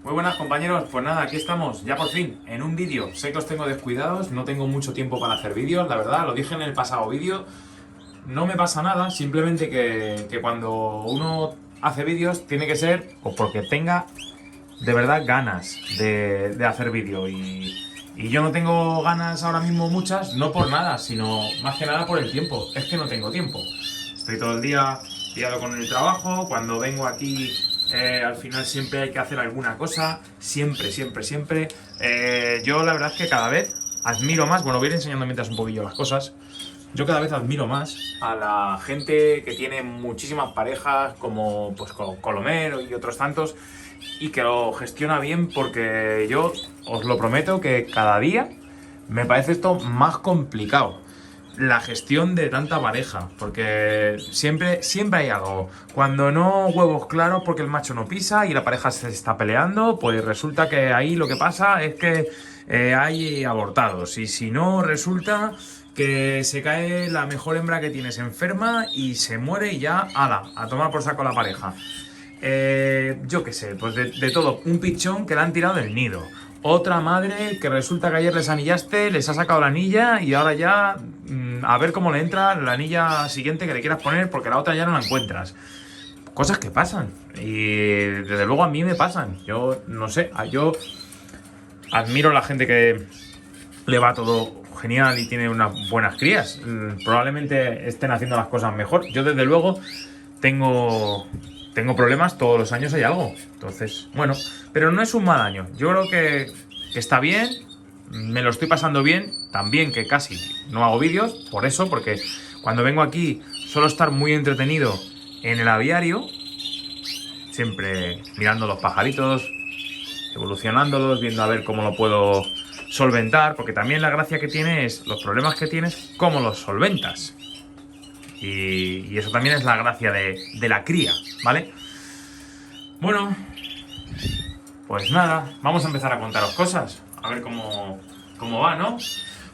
Muy buenas compañeros, pues nada, aquí estamos, ya por fin, en un vídeo. Sé que os tengo descuidados, no tengo mucho tiempo para hacer vídeos, la verdad, lo dije en el pasado vídeo. No me pasa nada, simplemente que cuando uno hace vídeos tiene que ser pues porque tenga de verdad ganas de hacer vídeo. Y yo no tengo ganas ahora mismo muchas, no por nada, sino más que nada por el tiempo. Es que no tengo tiempo. Estoy todo el día liado con el trabajo, cuando vengo aquí al final siempre hay que hacer alguna cosa, siempre. Yo la verdad es que cada vez admiro más, bueno, voy a ir enseñando mientras un poquillo las cosas. Yo cada vez admiro más a la gente que tiene muchísimas parejas, como pues Colomero y otros tantos, y que lo gestiona bien, porque yo os lo prometo que cada día me parece esto más complicado. La gestión de tanta pareja, porque siempre hay algo. Cuando no, huevos claros porque el macho no pisa y la pareja se está peleando, pues resulta que ahí lo que pasa es que hay abortados. Y si no, resulta que se cae la mejor hembra que tienes enferma y se muere y ya, ala, a tomar por saco la pareja. Yo qué sé, pues de todo. Un pichón que le han tirado del nido. Otra madre que resulta que ayer les anillaste, les ha sacado la anilla y ahora ya a ver cómo le entra la anilla siguiente que le quieras poner, porque la otra ya no la encuentras. Cosas que pasan. Y desde luego a mí me pasan. Yo no sé, yo admiro a la gente que le va todo genial y tiene unas buenas crías. Probablemente estén haciendo las cosas mejor. Yo desde luego tengo problemas, todos los años hay algo. Entonces, bueno, pero no es un mal año. Yo creo que está bien, me lo estoy pasando bien, también que casi no hago vídeos, por eso, porque cuando vengo aquí suelo estar muy entretenido en el aviario, siempre mirando los pajaritos, evolucionándolos, viendo a ver cómo lo puedo solventar, porque también la gracia que tiene es los problemas que tienes, cómo los solventas. Y eso también es la gracia de la cría, ¿vale? Bueno, pues nada, vamos a empezar a contaros cosas, a ver cómo va, ¿no?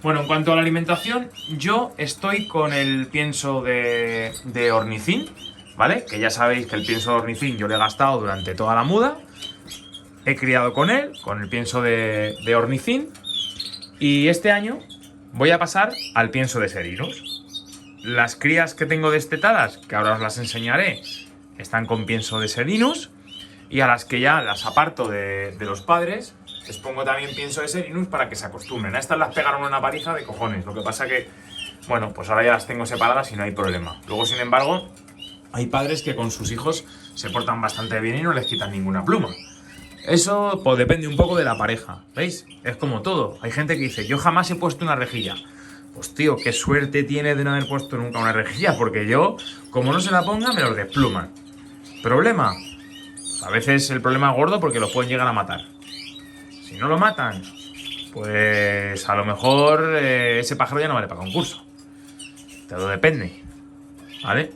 Bueno, en cuanto a la alimentación, yo estoy con el pienso de Ornithine, ¿vale? Que ya sabéis que el pienso de Ornithine yo lo he gastado durante toda la muda. He criado con él, con el pienso de Ornithine. Y este año voy a pasar al pienso de Serinus. Las crías que tengo destetadas, que ahora os las enseñaré, están con pienso de Serinus. Y a las que ya las aparto de los padres, les pongo también pienso de Serinus para que se acostumbren. A estas las pegaron una paliza de cojones. Lo que pasa que, bueno, pues ahora ya las tengo separadas y no hay problema. Luego, sin embargo, hay padres que con sus hijos se portan bastante bien y no les quitan ninguna pluma. Eso pues depende un poco de la pareja, ¿veis? Es como todo. Hay gente que dice, yo jamás he puesto una rejilla. Pues tío, qué suerte tiene de no haber puesto nunca una rejilla, porque yo, como no se la ponga, me los despluman. ¿Problema? Pues a veces el problema es gordo porque lo pueden llegar a matar. Si no lo matan, pues a lo mejor ese pájaro ya no vale para concurso. Todo depende, ¿vale?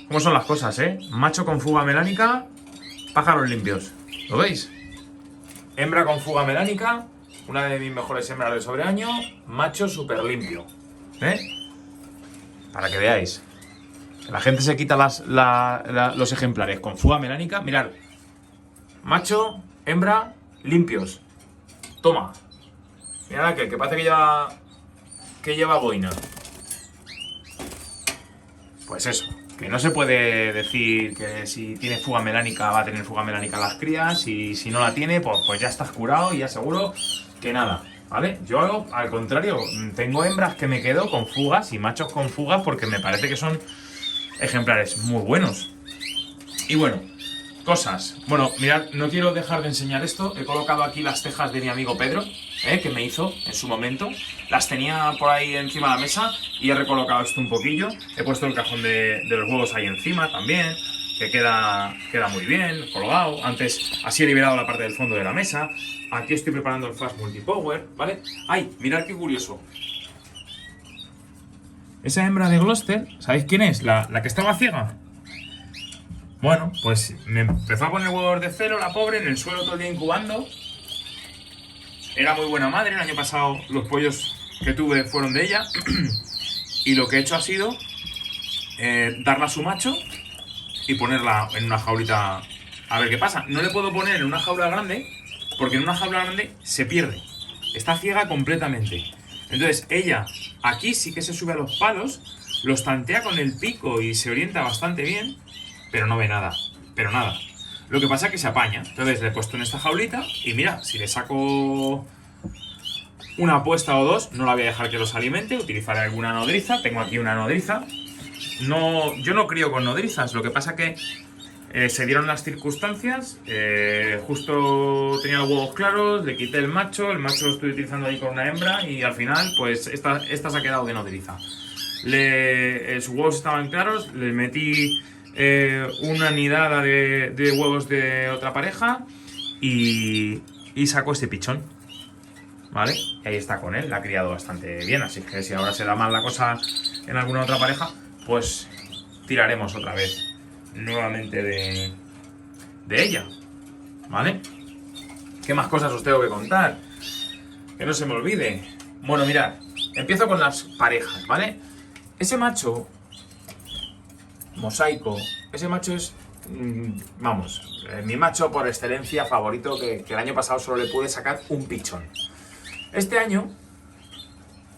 ¿Cómo son las cosas, Macho con fuga melánica, pájaros limpios. ¿Lo veis? Hembra con fuga melánica, una de mis mejores hembras de sobreaño, macho súper limpio. Para que veáis. La gente se quita los ejemplares con fuga melánica. Mirad. Macho, hembra, limpios. Toma. Mirad aquel, que parece que lleva boina. Pues eso. Que no se puede decir que si tiene fuga melánica va a tener fuga melánica las crías, y si no la tiene, pues ya estás curado y ya seguro que nada, ¿vale? Yo hago al contrario, tengo hembras que me quedo con fugas y machos con fugas porque me parece que son ejemplares muy buenos. Y bueno, cosas. Bueno, mirad, no quiero dejar de enseñar esto. He colocado aquí las tejas de mi amigo Pedro, que me hizo en su momento. Las tenía por ahí encima de la mesa y he recolocado esto un poquillo. He puesto el cajón de los huevos ahí encima también, que queda muy bien, colgado. Antes así he liberado la parte del fondo de la mesa. Aquí estoy preparando el flash multipower, ¿vale? ¡Ay! Mirad qué curioso. Esa hembra de Gloucester, ¿sabéis quién es? La que estaba ciega. Bueno, pues me empezó a poner huevos de cero, la pobre, en el suelo todo el día incubando. Era muy buena madre, el año pasado los pollos que tuve fueron de ella. Y lo que he hecho ha sido darla a su macho y ponerla en una jaulita A ver qué pasa. No le puedo poner en una jaula grande, porque en una jaula grande se pierde. Está ciega completamente. Entonces ella aquí sí que se sube a los palos, los tantea con el pico y se orienta bastante bien, pero no ve nada. Pero nada. Lo que pasa es que se apaña. Entonces le he puesto en esta jaulita y mira, si le saco una apuesta o dos, no la voy a dejar que los alimente, utilizaré alguna nodriza. Tengo aquí una nodriza. No, yo no crío con nodrizas, lo que pasa que se dieron las circunstancias, justo tenía los huevos claros, le quité el macho lo estoy utilizando ahí con una hembra y al final pues esta se ha quedado de nodriza. Sus huevos estaban claros, le metí una nidada de huevos de otra pareja y sacó este pichón, ¿vale? Y ahí está con él, la ha criado bastante bien, así que si ahora se da mal la cosa en alguna otra pareja, pues tiraremos otra vez nuevamente de ella, ¿vale? ¿Qué más cosas os tengo que contar? Que no se me olvide. Bueno, mirad, empiezo con las parejas, ¿vale? Ese macho mosaico, ese macho es, vamos, mi macho por excelencia favorito, que el año pasado solo le pude sacar un pichón. Este año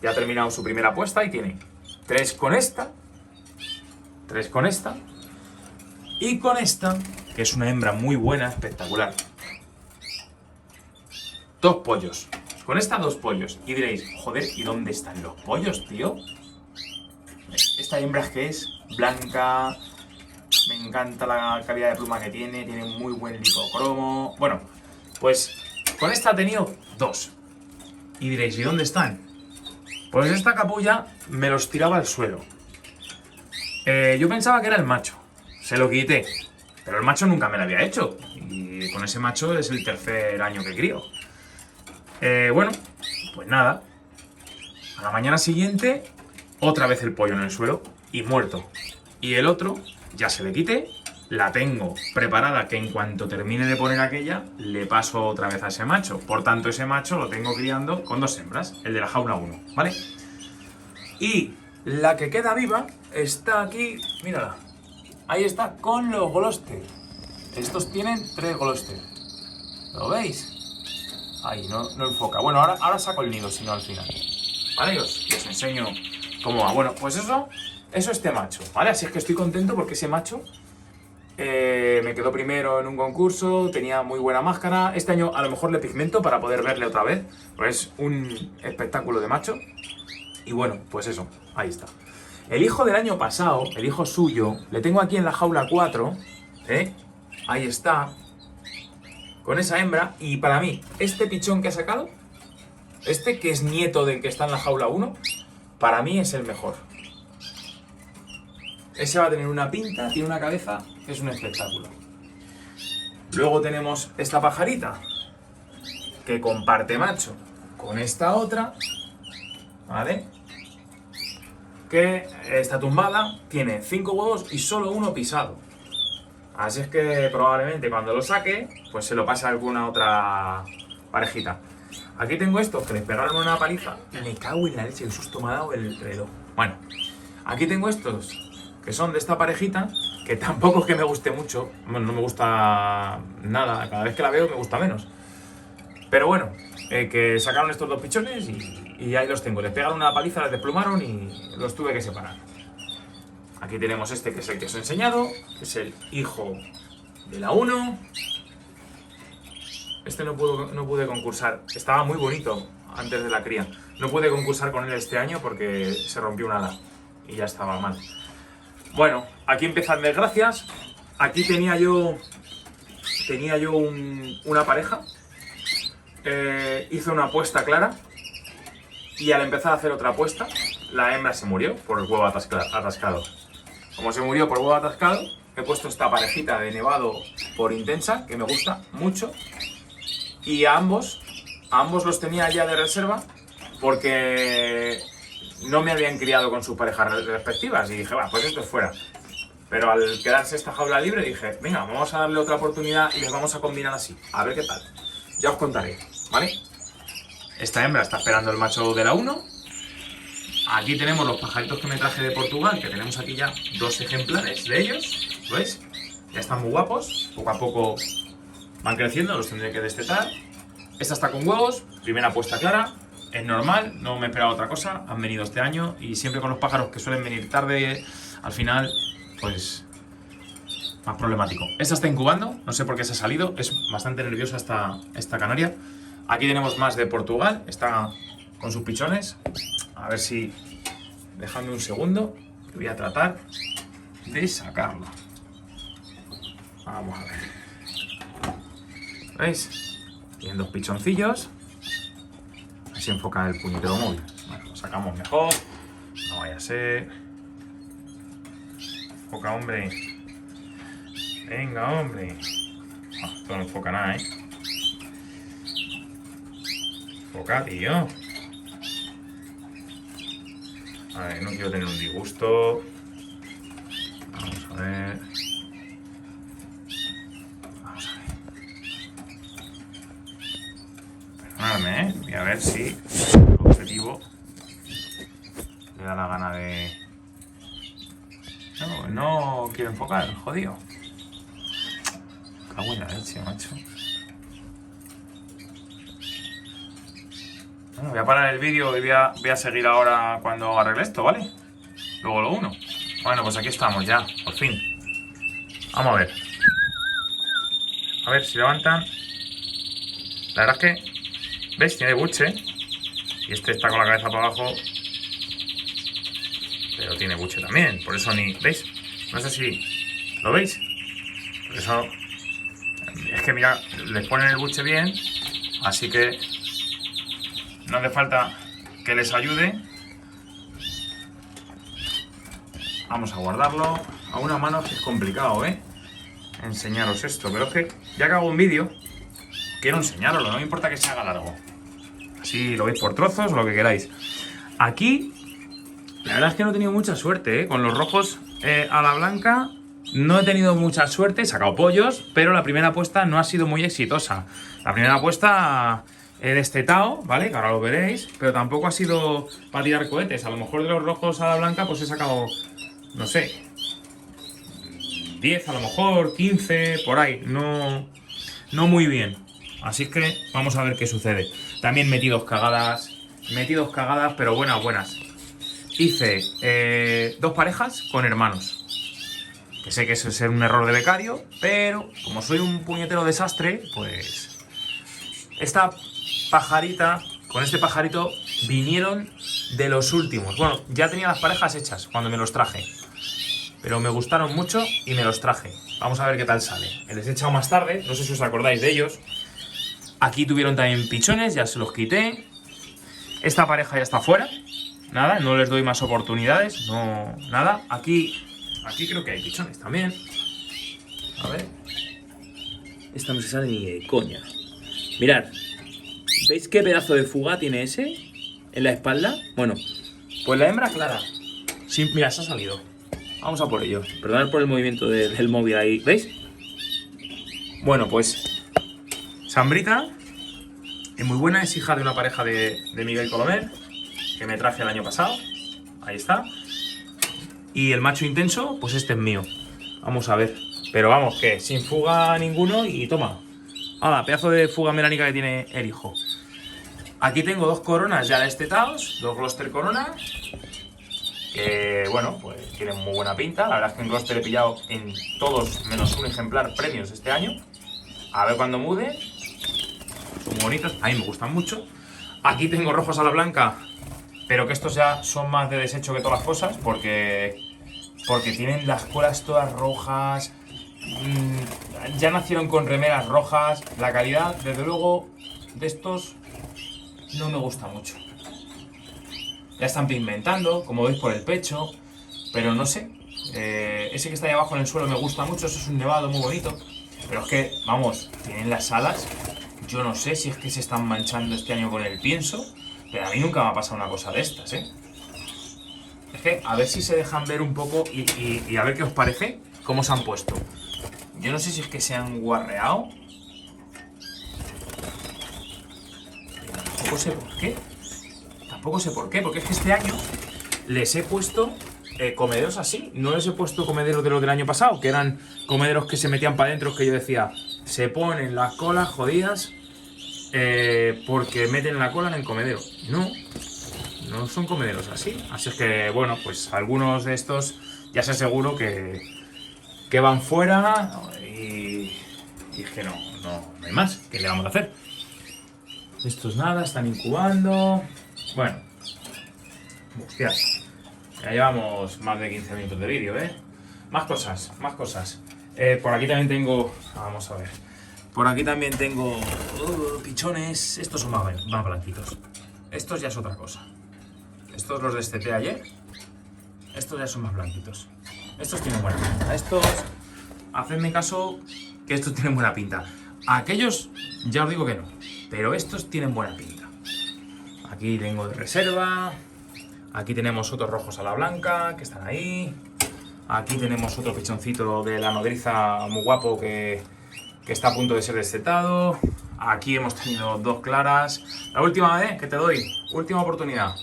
ya ha terminado su primera apuesta y tiene 3 con esta, 3 con esta y con esta, que es una hembra muy buena, espectacular. 2 pollos. Con esta 2 pollos. Y diréis, joder, ¿y dónde están los pollos, tío? Esta hembra es que es blanca. Me encanta la calidad de pluma que tiene. Tiene muy buen lipocromo. Bueno, pues con esta he tenido 2. Y diréis, ¿y dónde están? Pues esta capulla me los tiraba al suelo. Yo pensaba que era el macho. Se lo quité. Pero el macho nunca me lo había hecho. Y con ese macho es el tercer año que crío. Bueno, pues nada. A la mañana siguiente, otra vez el pollo en el suelo y muerto. Y el otro, ya se le quité. La tengo preparada que en cuanto termine de poner aquella, le paso otra vez a ese macho. Por tanto, ese macho lo tengo criando con 2 hembras. El de la jaula 1, ¿vale? Y la que queda viva está aquí, mírala. Ahí está, con los Gloucester. Estos tienen 3 Gloucester. ¿Lo veis? Ahí, no enfoca. Bueno, ahora saco el nido, si no al final. ¿Vale? Y os enseño cómo va. Bueno, pues eso este macho, ¿vale? Así es que estoy contento porque ese macho me quedó primero en un concurso, tenía muy buena máscara. Este año a lo mejor le pigmento para poder verle otra vez, pues es un espectáculo de macho. Y bueno, pues eso, ahí está. El hijo del año pasado, el hijo suyo, le tengo aquí en la jaula 4, ahí está, con esa hembra. Y para mí, este pichón que ha sacado, este que es nieto del que está en la jaula 1, para mí es el mejor. Ese va a tener una pinta, tiene una cabeza, es un espectáculo. Luego tenemos esta pajarita, que comparte macho con esta otra, ¿vale? Que está tumbada, tiene 5 huevos y solo 1 pisado. Así es que probablemente cuando lo saque, pues se lo pase a alguna otra parejita. Aquí tengo estos que les pegaron una paliza. Me cago en la leche, el susto me ha dado el reloj. Bueno, aquí tengo estos que son de esta parejita, que tampoco es que me guste mucho. Bueno, no me gusta nada, cada vez que la veo me gusta menos. Pero bueno, que sacaron estos 2 pichones y ahí los tengo. Les pegaron una paliza, les desplumaron y los tuve que separar. Aquí tenemos este que es el que os he enseñado, que es el hijo de la 1. Este no pude concursar, estaba muy bonito antes de la cría. No pude concursar con él este año porque se rompió un ala y ya estaba mal. Bueno, aquí empiezan desgracias. Aquí tenía yo una pareja. Hice una apuesta clara y al empezar a hacer otra apuesta, la hembra se murió por el huevo atascado. Como se murió por huevo atascado, he puesto esta parejita de nevado por intensa, que me gusta mucho. Y a ambos los tenía ya de reserva porque no me habían criado con sus parejas respectivas. Y dije, va, pues esto es fuera. Pero al quedarse esta jaula libre dije, venga, vamos a darle otra oportunidad y les vamos a combinar así. A ver qué tal. Ya os contaré, ¿vale? Esta hembra está esperando el macho de la 1. Aquí tenemos los pajaritos que me traje de Portugal, que tenemos aquí ya 2 ejemplares de ellos. ¿Lo veis? ya están muy guapos, poco a poco van creciendo, los tendré que destetar. Esta está con huevos, primera puesta clara, es normal, no me esperaba otra cosa, han venido este año y siempre con los pájaros que suelen venir tarde, al final, pues más problemático. Esta está incubando, no sé por qué se ha salido, es bastante nerviosa esta canaria. Aquí tenemos más de Portugal, está con sus pichones, a ver si, dejadme un segundo, que voy a tratar de sacarlo. Vamos a ver. ¿Veis? Tienen dos pichoncillos. Así enfoca el puñetero móvil. Bueno, lo sacamos mejor. No vaya a ser. Enfoca, hombre. Venga, hombre. Esto no enfoca nada, ¿eh? Enfoca, tío. A ver, no quiero tener un disgusto. Vamos a ver. Vamos a ver. Perdonadme, ¿eh? Voy a ver si el objetivo le da la gana de... No quiero enfocar, jodido. Cago en la leche, macho. Bueno, voy a parar el vídeo y voy a seguir ahora cuando arregle esto, ¿vale? Luego lo uno. Bueno, pues aquí estamos ya, por fin. Vamos a ver. A ver si levantan. La verdad es que, ¿veis? Tiene buche. Y este está con la cabeza para abajo. Pero tiene buche también. Por eso ni... ¿Veis? No sé si... ¿Lo veis? Por eso... Es que mira, les ponen el buche bien. Así que... no hace falta que les ayude. Vamos a guardarlo. A una mano es complicado, enseñaros esto. Pero es que ya que hago un vídeo, quiero enseñaroslo. No me importa que se haga largo. Así lo veis por trozos o lo que queráis. Aquí, la verdad es que no he tenido mucha suerte, con los rojos a la blanca. No he tenido mucha suerte. He sacado pollos, pero la primera apuesta no ha sido muy exitosa. La primera apuesta... he destetado, ¿vale? Que ahora lo veréis. Pero tampoco ha sido para tirar cohetes. A lo mejor de los rojos a la blanca pues he sacado, no sé, 10 a lo mejor, 15, por ahí. No muy bien. Así que vamos a ver qué sucede. También metí dos cagadas, pero buenas. Hice 2 parejas con hermanos. Que sé que eso es un error de becario, pero como soy un puñetero desastre, pues... esta pajarita, con este pajarito, vinieron de los últimos. Bueno, ya tenía las parejas hechas cuando me los traje, pero me gustaron mucho y me los traje. Vamos a ver qué tal sale. Me les he echado más tarde, no sé si os acordáis de ellos. Aquí tuvieron también pichones, ya se los quité. Esta pareja ya está fuera. Nada, no les doy más oportunidades, no, nada. Aquí creo que hay pichones también. A ver. Esta no se sale ni de coña. Mirad. ¿Veis qué pedazo de fuga tiene ese en la espalda? Bueno, pues la hembra clara. Sí, mira, se ha salido. Vamos a por ello. Perdonad por el movimiento del móvil ahí. ¿Veis? Bueno, pues Sambrita es muy buena. Es hija de una pareja de Miguel Colomer, que me traje el año pasado. Ahí está. Y el macho intenso, pues este es mío. Vamos a ver. Pero vamos, que sin fuga ninguno y toma. ¡Hala! Pedazo de fuga melánica que tiene el hijo. Aquí tengo 2 coronas ya destetados, 2 Gloster Corona. Que bueno, pues tienen muy buena pinta. La verdad es que en Gloster he pillado en todos menos un ejemplar premios este año. A ver cuando mude. Son muy bonitos, a mí me gustan mucho. Aquí tengo rojos a la blanca, pero que estos ya son más de desecho que todas las cosas, porque tienen las colas todas rojas. Ya nacieron con remeras rojas. La calidad, desde luego, de estos no me gusta mucho. Ya están pigmentando, como veis por el pecho, pero no sé. Ese que está ahí abajo en el suelo me gusta mucho, eso es un nevado muy bonito. Pero es que, vamos, tienen las alas. Yo no sé si es que se están manchando este año con el pienso, pero a mí nunca me ha pasado una cosa de estas, Es que a ver si se dejan ver un poco y a ver qué os parece cómo se han puesto. Yo no sé si es que se han guarreado. Tampoco sé por qué. Porque es que este año les he puesto comederos así. No les he puesto comederos de los del año pasado, que eran comederos que se metían para adentro, que yo decía, se ponen las colas jodidas porque meten la cola en el comedero. No, no son comederos así. Así es que, bueno, pues algunos de estos ya sé seguro que van fuera y es que no hay más. ¿Qué le vamos a hacer? Estos nada, están incubando. Bueno, hostias, ya llevamos más de 15 minutos de vídeo, ¿eh? Más cosas. Por aquí también tengo, vamos a ver. Por aquí también tengo pichones. Estos son más blanquitos. Estos ya es otra cosa. Estos los desteté ayer. Estos ya son más blanquitos. Estos tienen buena pinta. Estos, hacedme caso que estos tienen buena pinta. Aquellos, ya os digo que no. Pero estos tienen buena pinta. Aquí tengo de reserva. Aquí tenemos otros rojos a la blanca que están ahí. Aquí tenemos otro pichoncito de la nodriza muy guapo que está a punto de ser destetado. Aquí hemos tenido dos claras. La última vez que te doy, última oportunidad.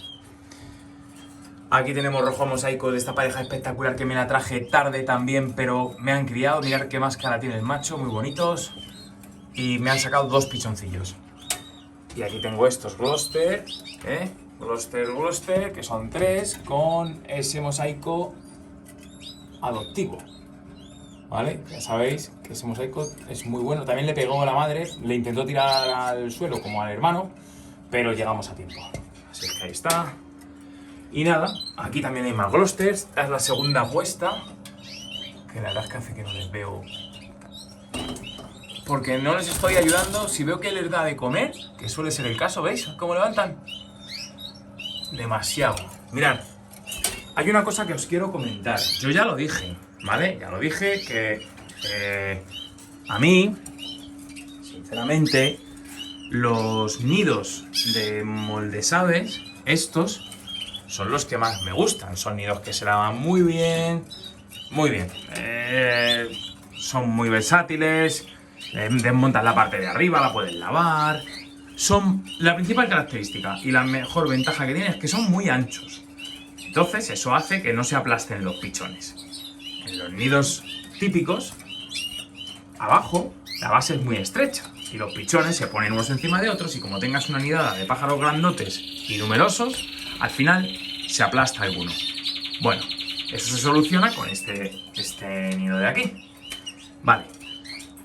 Aquí tenemos rojo mosaico de esta pareja espectacular que me la traje tarde también, pero me han criado. Mirad qué máscara tiene el macho, muy bonitos. Y me han sacado dos pichoncillos. Y aquí tengo estos Gloucester, Gloucester, que son 3 con ese mosaico adoptivo. ¿Vale? Ya sabéis que ese mosaico es muy bueno. También le pegó a la madre, le intentó tirar al suelo como al hermano, pero llegamos a tiempo. Así es que ahí está. Y nada, aquí también hay más Gloucesters. Esta es la segunda puesta, que la verdad es que hace que no les veo, porque no les estoy ayudando. Si veo que les da de comer, que suele ser el caso, ¿veis cómo levantan? Demasiado. Mirad, hay una cosa que os quiero comentar. Yo ya lo dije, ¿vale? Ya lo dije que a mí, sinceramente, los nidos de moldesaves, estos, son los que más me gustan. Son nidos que se lavan muy bien, muy bien. Son muy versátiles. Desmontas la parte de arriba, la puedes lavar. Son la principal característica y la mejor ventaja que tienen es que son muy anchos. Entonces eso hace que no se aplasten los pichones. En los nidos típicos, abajo la base es muy estrecha y los pichones se ponen unos encima de otros, y como tengas una nidada de pájaros grandotes y numerosos, al final se aplasta alguno. Bueno, eso se soluciona con este nido de aquí. Vale.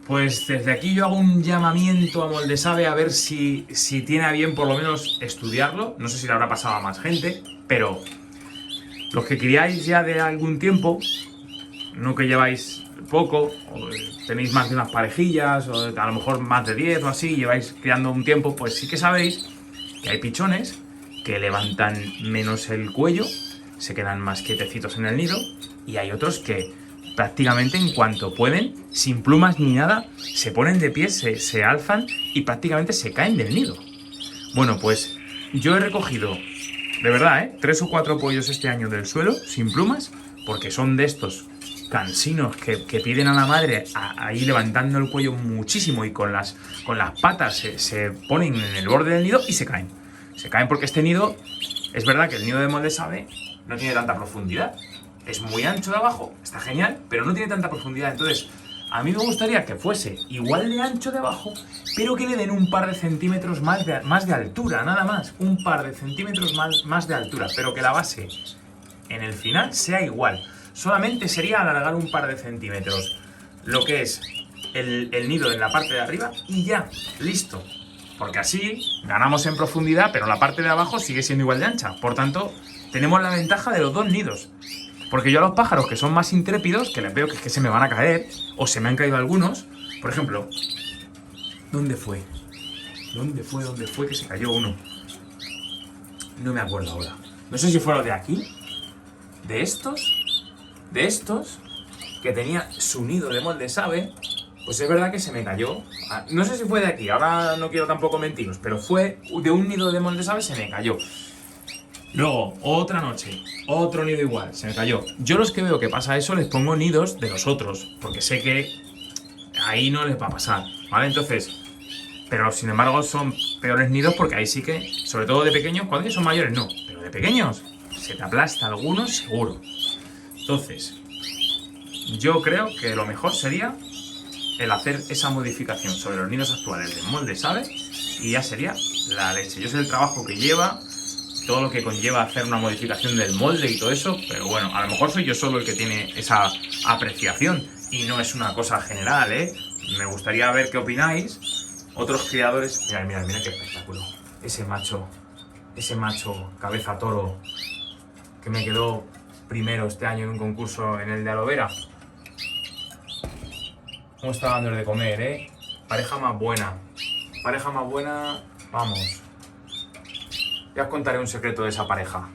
Pues desde aquí yo hago un llamamiento a Moldesave a ver si tiene a bien por lo menos estudiarlo. No sé si le habrá pasado a más gente, pero los que criáis ya de algún tiempo, no que lleváis poco, o tenéis más de unas parejillas, o a lo mejor más de 10 o así, lleváis criando un tiempo, pues sí que sabéis que hay pichones que levantan menos el cuello, se quedan más quietecitos en el nido, y hay otros que prácticamente en cuanto pueden, sin plumas ni nada, se ponen de pie, se alzan y prácticamente se caen del nido. Bueno, pues yo he recogido, de verdad, 3 o 4 pollos este año del suelo, sin plumas, porque son de estos cansinos que piden a la madre ahí levantando el cuello muchísimo, y con las patas se ponen en el borde del nido y se caen. Se caen porque este nido, es verdad que el nido de Moldesave no tiene tanta profundidad. Es muy ancho de abajo, está genial, pero no tiene tanta profundidad. Entonces, a mí me gustaría que fuese igual de ancho de abajo, pero que le den un par de centímetros más de altura, nada más. Un par de centímetros más de altura, pero que la base en el final sea igual. Solamente sería alargar un par de centímetros lo que es el nido en la parte de arriba y ya, listo. Porque así ganamos en profundidad, pero la parte de abajo sigue siendo igual de ancha. Por tanto, tenemos la ventaja de los dos nidos. Porque yo a los pájaros que son más intrépidos, que les veo que es que se me van a caer, o se me han caído algunos, por ejemplo, ¿dónde fue? ¿Dónde fue que se cayó uno? No me acuerdo ahora. No sé si fue lo de aquí, de estos, que tenía su nido de Moldesave, pues es verdad que se me cayó. No sé si fue de aquí, ahora no quiero tampoco mentiros, pero fue de un nido de Moldesave, se me cayó. Luego, otra noche, otro nido igual, se me cayó. Yo los que veo que pasa eso les pongo nidos de los otros, porque sé que ahí no les va a pasar, ¿vale? Entonces, pero sin embargo son peores nidos porque ahí sí que, sobre todo de pequeños, cuando son mayores no, pero de pequeños, se te aplasta algunos seguro. Entonces, yo creo que lo mejor sería el hacer esa modificación sobre los nidos actuales del molde, ¿sabes? Y ya sería la leche. Yo sé el trabajo que lleva, todo lo que conlleva hacer una modificación del molde y todo eso, pero bueno, a lo mejor soy yo solo el que tiene esa apreciación y no es una cosa general, ¿eh? Me gustaría ver qué opináis. Otros criadores... Mirad, mirad, mirad qué espectáculo. Ese macho cabeza toro que me quedó primero este año en un concurso en el de aloe vera. ¿Cómo está dando de comer, eh? Pareja más buena, vamos. Ya os contaré un secreto de esa pareja.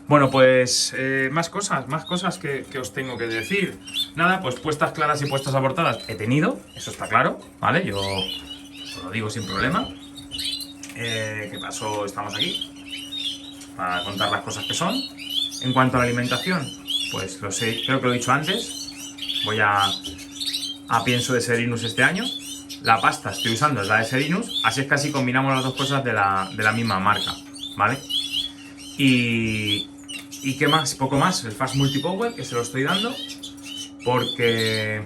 Bueno, pues más cosas que os tengo que decir. Nada, pues puestas claras y puestas abortadas he tenido, eso está claro, ¿vale? Yo os lo digo sin problema. ¿Qué pasó? Estamos aquí para contar las cosas que son. En cuanto a la alimentación, pues lo sé, creo que lo he dicho antes. Voy a pienso de Serinus este año. La pasta estoy usando es la de Serinus, así es que así combinamos las dos cosas de la misma marca, ¿vale? Y qué más, poco más, el Fast Multipower que se lo estoy dando porque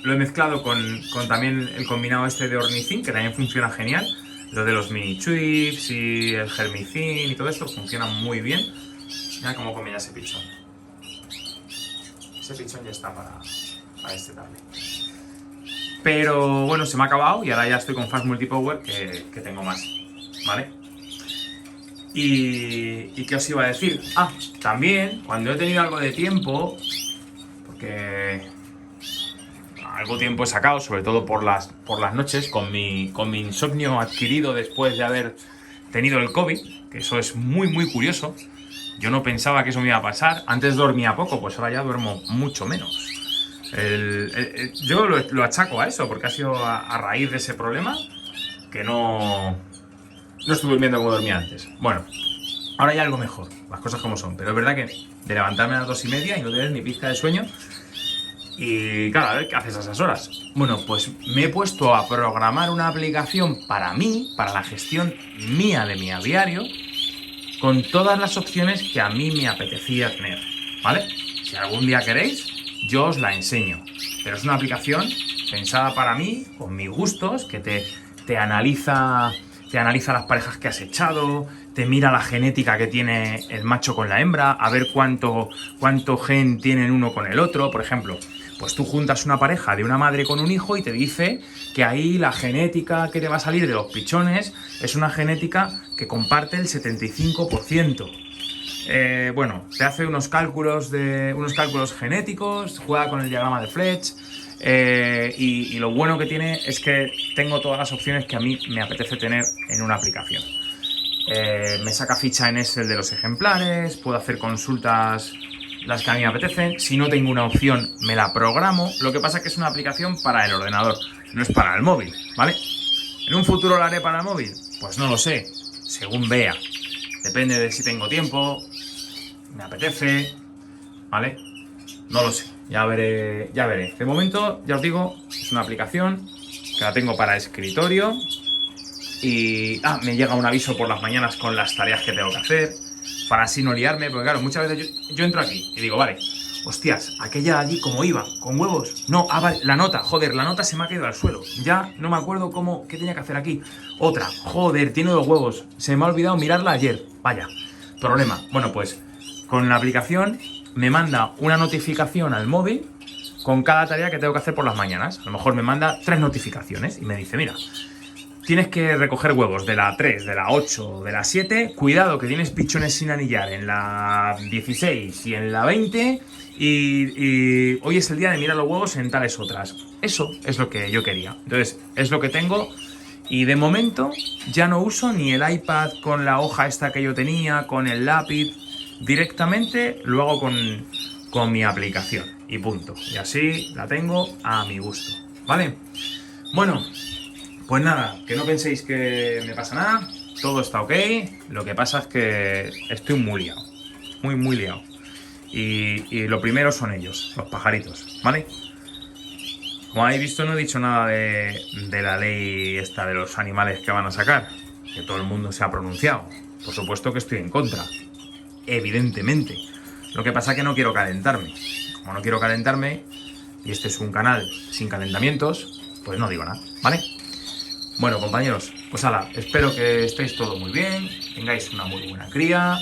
lo he mezclado con también el combinado este de Ornithine, que también funciona genial. Lo de los mini chips y el germicin y todo esto funciona muy bien. Mira cómo come ya ese pichón. Ese pichón ya está para este tablet. Pero bueno, se me ha acabado y ahora ya estoy con Fast Multipower que tengo más, ¿vale? ¿Y qué os iba a decir? Ah, también, cuando he tenido algo de tiempo, porque algo tiempo he sacado, sobre todo por las noches, con mi insomnio adquirido después de haber tenido el COVID, que eso es muy, muy curioso. Yo no pensaba que eso me iba a pasar. Antes dormía poco, pues ahora ya duermo mucho menos. Yo lo achaco a eso, porque ha sido a raíz de ese problema que no estoy durmiendo como dormía antes. Bueno, ahora ya algo mejor, las cosas como son. Pero es verdad que de levantarme a las 2:30 y no tener ni pizca de sueño. Y claro, a ver qué haces a esas horas. Bueno, pues me he puesto a programar una aplicación para mí, para la gestión mía de mi aviario, con todas las opciones que a mí me apetecía tener, ¿vale? Si algún día queréis, yo os la enseño. Pero es una aplicación pensada para mí, con mis gustos, que te analiza las parejas que has echado, te mira la genética que tiene el macho con la hembra, a ver cuánto gen tienen uno con el otro. Por ejemplo, pues tú juntas una pareja de una madre con un hijo y te dice que ahí la genética que te va a salir de los pichones es una genética que comparte el 75%. Bueno, te hace unos cálculos genéticos, juega con el diagrama de Fletch. Y lo bueno que tiene es que tengo todas las opciones que a mí me apetece tener en una aplicación. Me saca ficha en Excel de los ejemplares, puedo hacer consultas las que a mí me apetecen. Si no tengo una opción, me la programo. Lo que pasa es que es una aplicación para el ordenador, no es para el móvil, ¿vale? ¿En un futuro la haré para el móvil? Pues no lo sé, según vea. Depende de si tengo tiempo, me apetece, ¿vale? No lo sé, ya veré. De momento, ya os digo, es una aplicación que la tengo para escritorio y me llega un aviso por las mañanas con las tareas que tengo que hacer, para así no liarme, porque claro, muchas veces yo entro aquí y digo, vale, hostias, aquella allí como iba, con huevos. No, vale, la nota se me ha caído al suelo. Ya no me acuerdo qué tenía que hacer aquí. Otra, joder, tiene 2 huevos, se me ha olvidado mirarla ayer. Vaya, problema. Bueno, pues con la aplicación me manda una notificación al móvil con cada tarea que tengo que hacer por las mañanas. A lo mejor me manda 3 notificaciones y me dice, mira, tienes que recoger huevos de la 3, de la 8, de la 7. Cuidado que tienes pichones sin anillar en la 16 y en la 20. Y hoy es el día de mirar los huevos en tales otras. Eso es lo que yo quería. Entonces, es lo que tengo. Y de momento ya no uso ni el iPad con la hoja esta que yo tenía, con el lápiz. Directamente lo hago con mi aplicación. Y punto. Y así la tengo a mi gusto. ¿Vale? Bueno, pues nada, que no penséis que me pasa nada. Todo está ok. Lo que pasa es que estoy muy liado. Muy, muy liado. Y lo primero son ellos, los pajaritos, ¿vale? Como habéis visto, no he dicho nada de la ley esta de los animales que van a sacar, que todo el mundo se ha pronunciado. Por supuesto que estoy en contra, evidentemente. Lo que pasa es que no quiero calentarme. Como no quiero calentarme, y este es un canal sin calentamientos, pues no digo nada, ¿vale? Bueno, compañeros, pues hala, espero que estéis todo muy bien, tengáis una muy buena cría,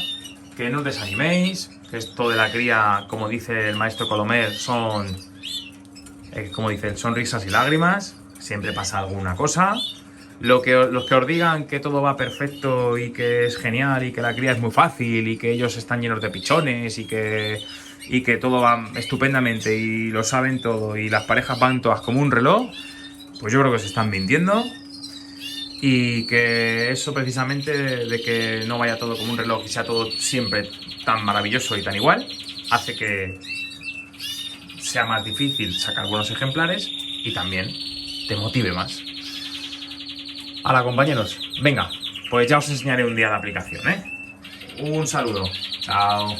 que no os desaniméis, que esto de la cría, como dice el maestro Colomer, son risas y lágrimas, siempre pasa alguna cosa. Los que os digan que todo va perfecto y que es genial y que la cría es muy fácil y que ellos están llenos de pichones y que todo va estupendamente y lo saben todo y las parejas van todas como un reloj, pues yo creo que se están mintiendo. Y que eso precisamente de que no vaya todo como un reloj y sea todo siempre tan maravilloso y tan igual, hace que sea más difícil sacar buenos ejemplares y también te motive más. Hola, compañeros, venga, pues ya os enseñaré un día la aplicación, ¿eh? Un saludo, chao.